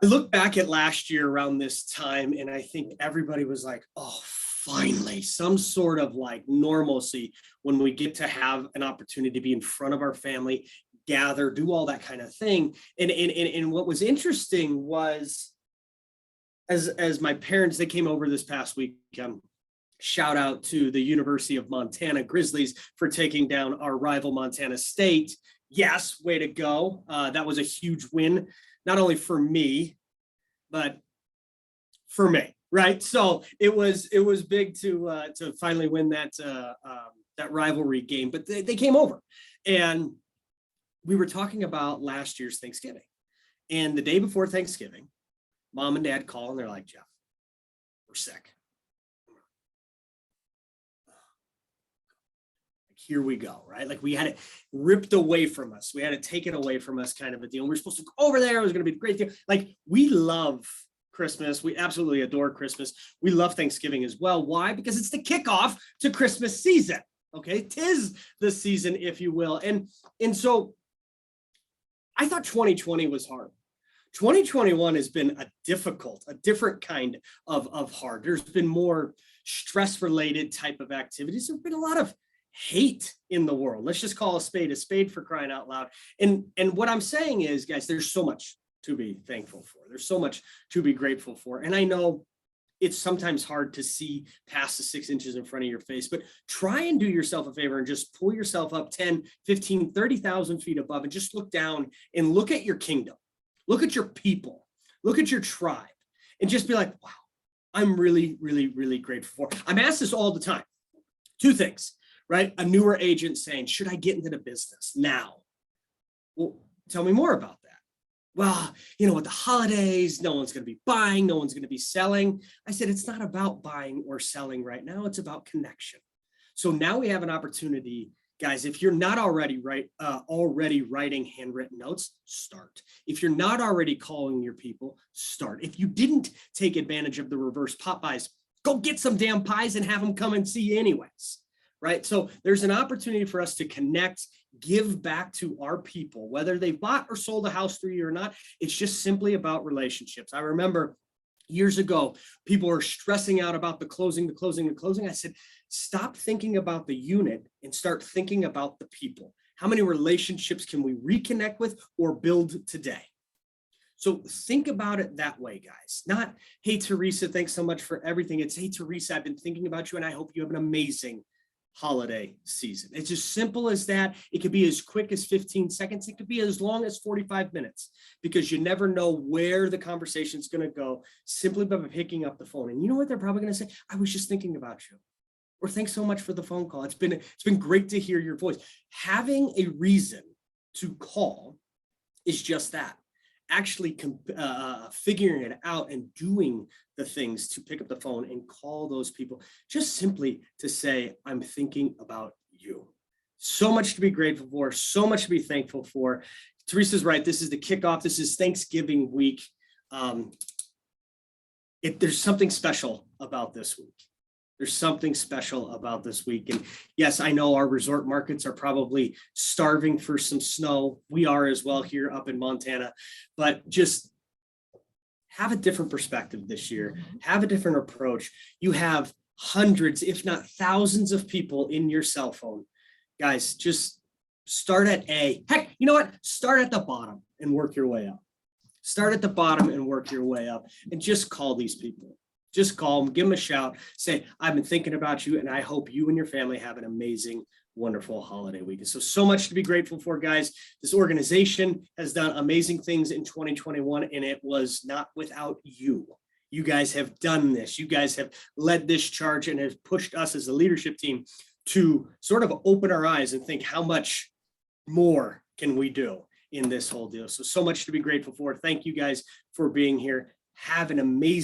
I look back at last year around this time, and I think everybody was like, oh, finally, some sort of like normalcy when we get to have an opportunity to be in front of our family, gather, do all that kind of thing. And what was interesting was as my parents, they came over this past week. Shout out to the University of Montana Grizzlies for taking down our rival Montana State. Yes, way to go. That was a huge win, not only for me, but for me, right? So it was big to finally win that rivalry game. But they came over, and we were talking about last year's Thanksgiving, and the day before Thanksgiving, Mom and Dad call and they're like, Jeff, we're sick. Here we go, right? Like we had it ripped away from us. We had to take it away from us, kind of a deal. And we're supposed to go over there. It was going to be a great deal. Like we love Christmas. We absolutely adore Christmas. We love Thanksgiving as well. Why? Because it's the kickoff to Christmas season. Okay. 'Tis the season, if you will. And so I thought 2020 was hard. 2021 has been a different kind of hard. There's been more stress related type of activities. There's been a lot of hate in the world. Let's just call a spade for crying out loud. And what I'm saying is, guys, there's so much to be thankful for. There's so much to be grateful for. And I know it's sometimes hard to see past the 6 inches in front of your face, but try and do yourself a favor and just pull yourself up 10, 15, 30,000 feet above and just look down and look at your kingdom. Look at your people. Look at your tribe and just be like, wow, I'm really, really, really grateful for. I'm asked this all the time. 2 things. Right? A newer agent saying, should I get into the business now? Well, tell me more about that. Well, with the holidays, no one's going to be buying, no one's going to be selling. I said, it's not about buying or selling right now. It's about connection. So now we have an opportunity, guys. If you're not already writing handwritten notes, start. If you're not already calling your people, start. If you didn't take advantage of the reverse pop buys, go get some damn pies and have them come and see you anyways. Right? So there's an opportunity for us to connect, give back to our people, whether they bought or sold a house through you or not. It's just simply about relationships. I remember years ago, people were stressing out about the closing. I said, stop thinking about the unit and start thinking about the people. How many relationships can we reconnect with or build today? So think about it that way, guys. Not, hey, Teresa, thanks so much for everything. It's, hey, Teresa, I've been thinking about you and I hope you have an amazing holiday season. It's as simple as that. It could be as quick as 15 seconds. It could be as long as 45 minutes because you never know where the conversation is going to go simply by picking up the phone. And you know what they're probably going to say? I was just thinking about you. Or thanks so much for the phone call. It's been great to hear your voice. Having a reason to call is just that. Actually figuring it out and doing the things to pick up the phone and call those people just simply to say, I'm thinking about you. So much to be grateful for, so much to be thankful for. Teresa's right. This is the kickoff. This is Thanksgiving week. There's something special about this week. There's something special about this week. And yes, I know our resort markets are probably starving for some snow. We are as well here up in Montana, but just have a different perspective this year. Have a different approach. You have hundreds, if not thousands of people in your cell phone. Guys, just start at A. Heck, you know what? Start at the bottom and work your way up. Start at the bottom and work your way up and just call these people. Just call them, give them a shout, say, I've been thinking about you, and I hope you and your family have an amazing, wonderful holiday weekend. So much to be grateful for, guys. This organization has done amazing things in 2021, and it was not without you. You guys have done this. You guys have led this charge and have pushed us as a leadership team to sort of open our eyes and think, how much more can we do in this whole deal? So much to be grateful for. Thank you guys for being here. Have an amazing